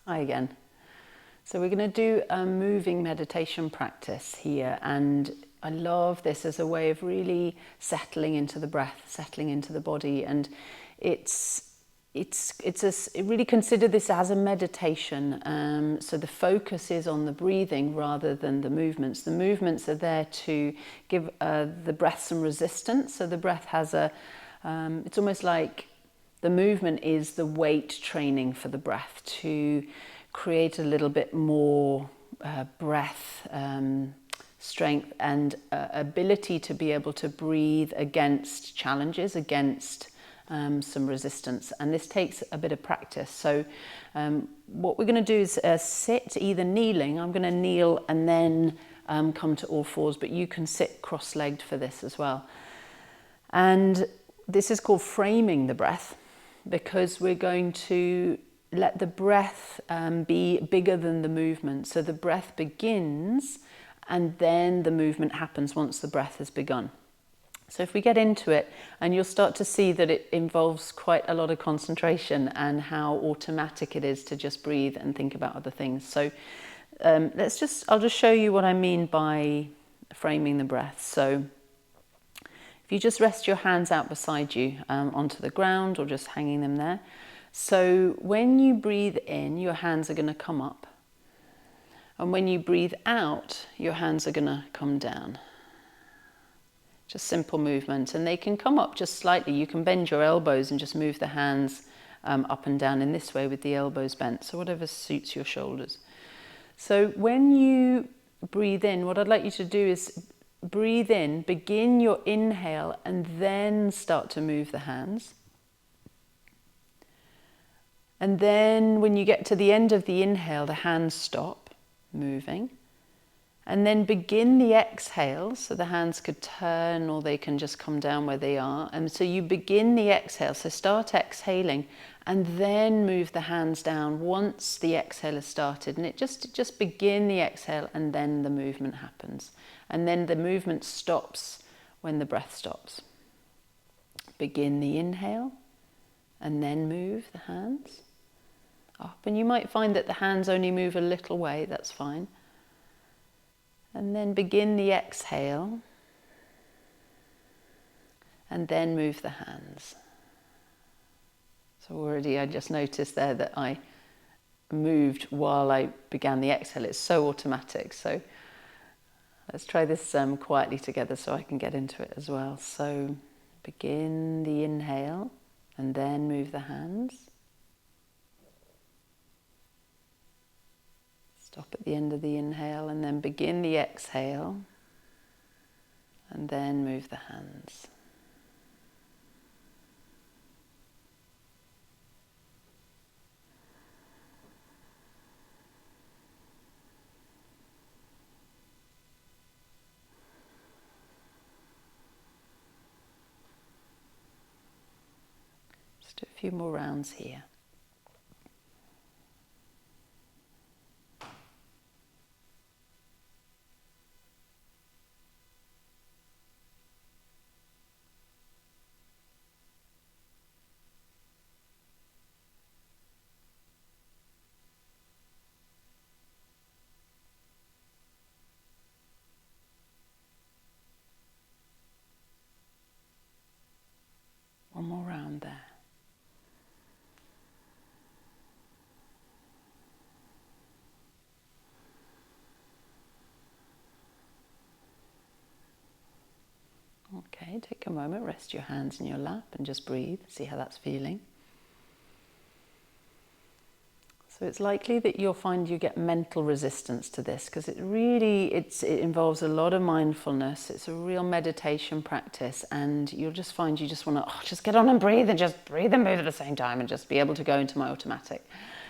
Hi again. So we're going to do a moving meditation practice here, and I love this as a way of really settling into the breath, settling into the body, and really consider this as a meditation. So the focus is on the breathing rather than the movements. The movements are there to give the breath some resistance. So the breath has it's almost like the movement is the weight training for the breath to create a little bit more breath strength and ability to be able to breathe against challenges, against some resistance. And this takes a bit of practice. So what we're going to do is sit either kneeling. I'm going to kneel and then come to all fours, but you can sit cross-legged for this as well. And this is called framing the breath, because we're going to let the breath be bigger than the movement. So the breath begins and then the movement happens once the breath has begun. So if we get into it, and you'll start to see that it involves quite a lot of concentration and how automatic it is to just breathe and think about other things. So I'll just show you what I mean by framing the breath. So if you just rest your hands out beside you onto the ground or just hanging them there. So when you breathe in, your hands are going to come up. And when you breathe out, your hands are going to come down. Just simple movement. And they can come up just slightly. You can bend your elbows and just move the hands up and down in this way with the elbows bent. So whatever suits your shoulders. So when you breathe in, what I'd like you to do is breathe in, begin your inhale, and then start to move the hands. And then when you get to the end of the inhale, the hands stop moving. And then begin the exhale. So the hands could turn or they can just come down where they are. And so you begin the exhale. So start exhaling and then move the hands down once the exhale has started. And it just begin the exhale and then the movement happens. And then the movement stops when the breath stops. Begin the inhale and then move the hands up. And you might find that the hands only move a little way, that's fine. And then begin the exhale and then move the hands. So already I just noticed there that I moved while I began the exhale. It's so automatic. So let's try this quietly together so I can get into it as well. So begin the inhale and then move the hands. Stop at the end of the inhale and then begin the exhale and then move the hands. Just do a few more rounds here. One more round there. Okay, take a moment, rest your hands in your lap and just breathe, see how that's feeling. So it's likely that you'll find you get mental resistance to this because it involves a lot of mindfulness. It's a real meditation practice, and you'll just find you just want to just get on and breathe and just breathe and move at the same time and just be able to go into my automatic.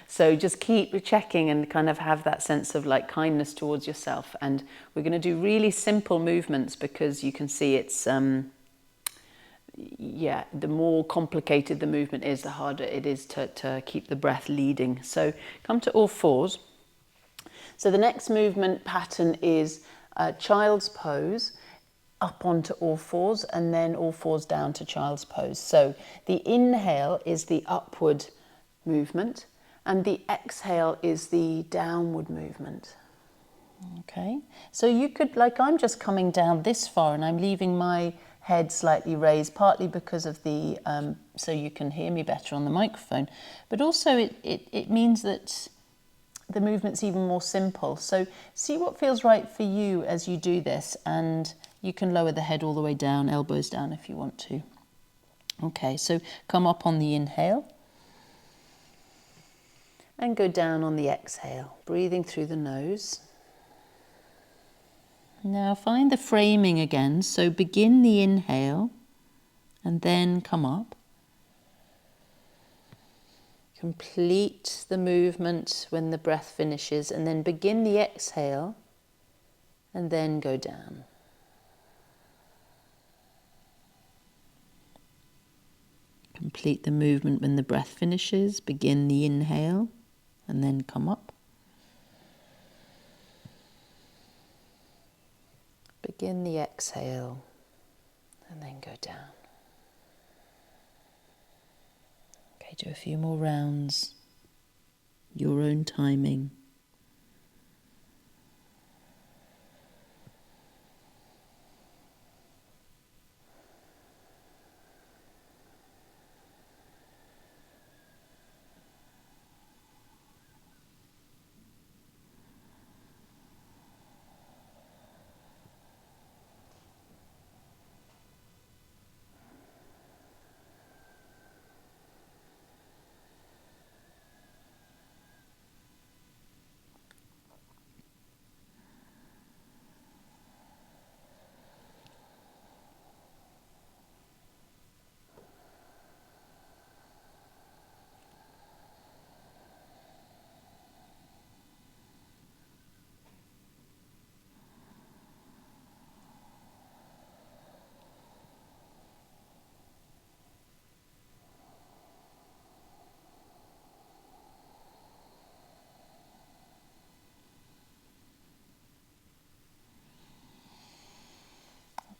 So just keep checking and kind of have that sense of like kindness towards yourself. And we're going to do really simple movements because you can see it's the more complicated the movement is, the harder it is to keep the breath leading. So come to all fours. So the next movement pattern is child's pose, up onto all fours, and then all fours down to child's pose. So the inhale is the upward movement, And the exhale is the downward movement. Okay, so you could, like, I'm just coming down this far and I'm leaving my head slightly raised, partly because of the, so you can hear me better on the microphone, but also it means that the movement's even more simple. So see what feels right for you as you do this, and you can lower the head all the way down, elbows down if you want to. Okay, so come up on the inhale. And go down on the exhale, breathing through the nose. Now find the framing again, so begin the inhale and then come up. Complete the movement when the breath finishes, and then begin the exhale and then go down. Complete the movement when the breath finishes, begin the inhale and then come up. Begin the exhale and then go down. Okay, do a few more rounds, your own timing.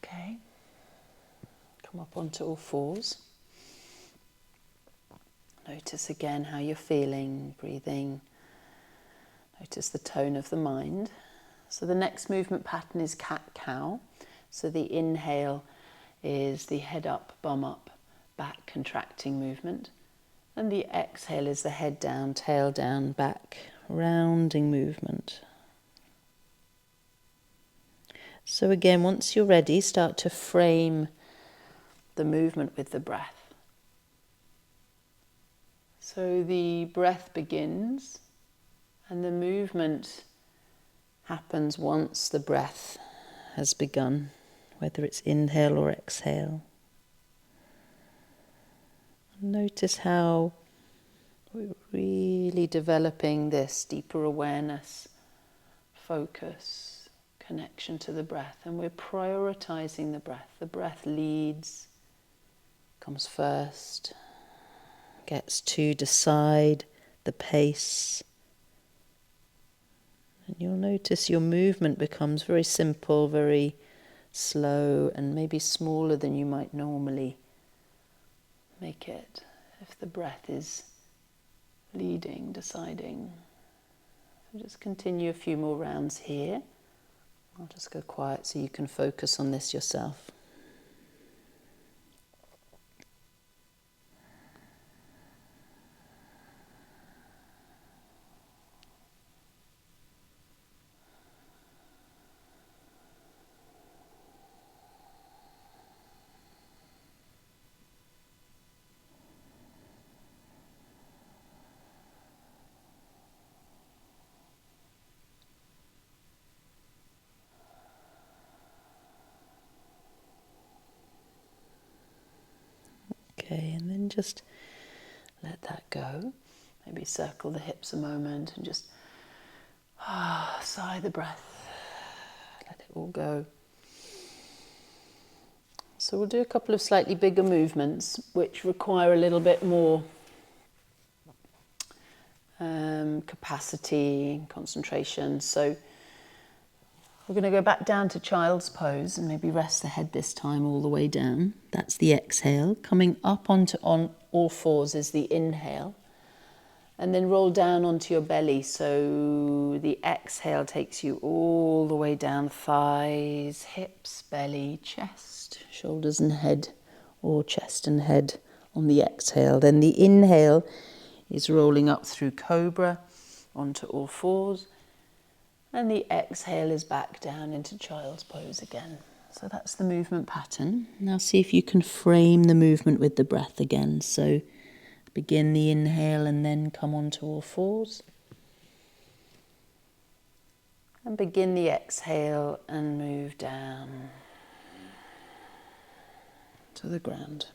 Okay, come up onto all fours. Notice again how you're feeling, breathing. Notice the tone of the mind. So the next movement pattern is cat-cow. So the inhale is the head up, bum up, back contracting movement. And the exhale is the head down, tail down, back, rounding movement. So again, once you're ready, start to frame the movement with the breath. So the breath begins and the movement happens once the breath has begun, whether it's inhale or exhale. Notice how we're really developing this deeper awareness, focus, connection to the breath, and we're prioritizing the breath. The breath leads, comes first, gets to decide the pace. And you'll notice your movement becomes very simple, very slow, and maybe smaller than you might normally make it if the breath is leading, deciding. So just continue a few more rounds here. I'll just go quiet so you can focus on this yourself. Okay, and then just let that go. Maybe circle the hips a moment and just sigh the breath. Let it all go. So we'll do a couple of slightly bigger movements which require a little bit more capacity, concentration. So we're going to go back down to child's pose and maybe rest the head this time all the way down. That's the exhale. Coming up on all fours is the inhale. And then roll down onto your belly. So the exhale takes you all the way down, thighs, hips, belly, chest, shoulders and head, or chest and head on the exhale. Then the inhale is rolling up through cobra onto all fours. And the exhale is back down into child's pose again. So that's the movement pattern. Now see if you can frame the movement with the breath again. So begin the inhale and then come onto all fours. And begin the exhale and move down to the ground.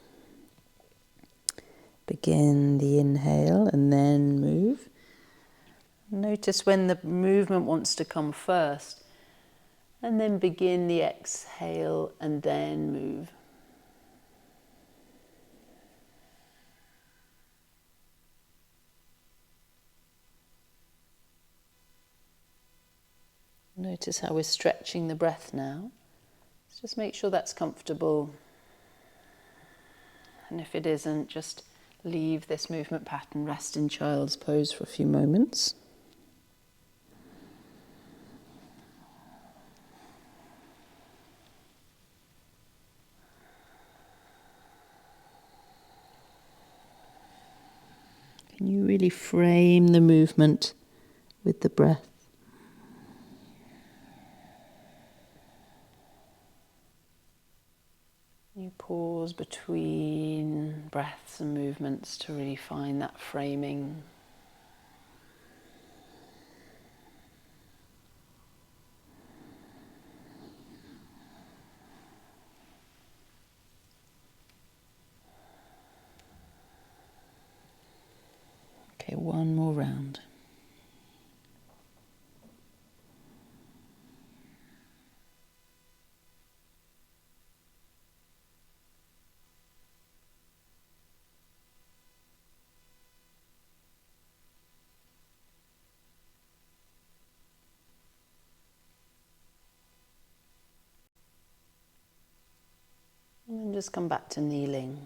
Begin the inhale and then move. Notice when the movement wants to come first. And then begin the exhale and then move. Notice how we're stretching the breath now. Let's just make sure that's comfortable. And if it isn't, just leave this movement pattern, rest in child's pose for a few moments. Can you really frame the movement with the breath? You pause between breaths and movements to really find that framing. Okay, one more round. And then just come back to kneeling.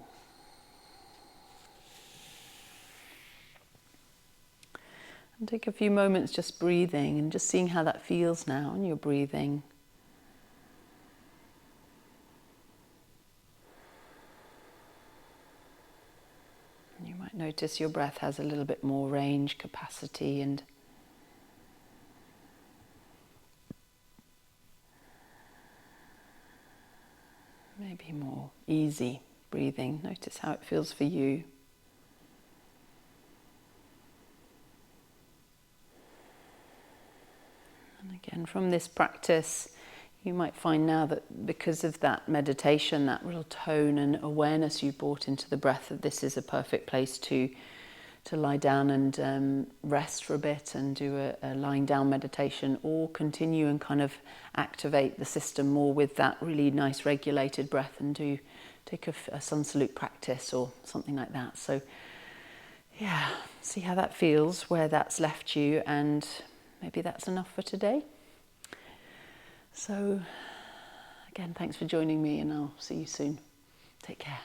And take a few moments just breathing and just seeing how that feels now in your breathing. You might notice your breath has a little bit more range, capacity, and maybe more easy breathing. Notice how it feels for you. And again, from this practice, you might find now that because of that meditation, that real tone and awareness you brought into the breath, that this is a perfect place to lie down and rest for a bit and do a lying down meditation, or continue and kind of activate the system more with that really nice regulated breath and take a sun salute practice or something like that. So yeah, see how that feels, where that's left you, and maybe that's enough for today. So again, thanks for joining me, and I'll see you soon. Take care.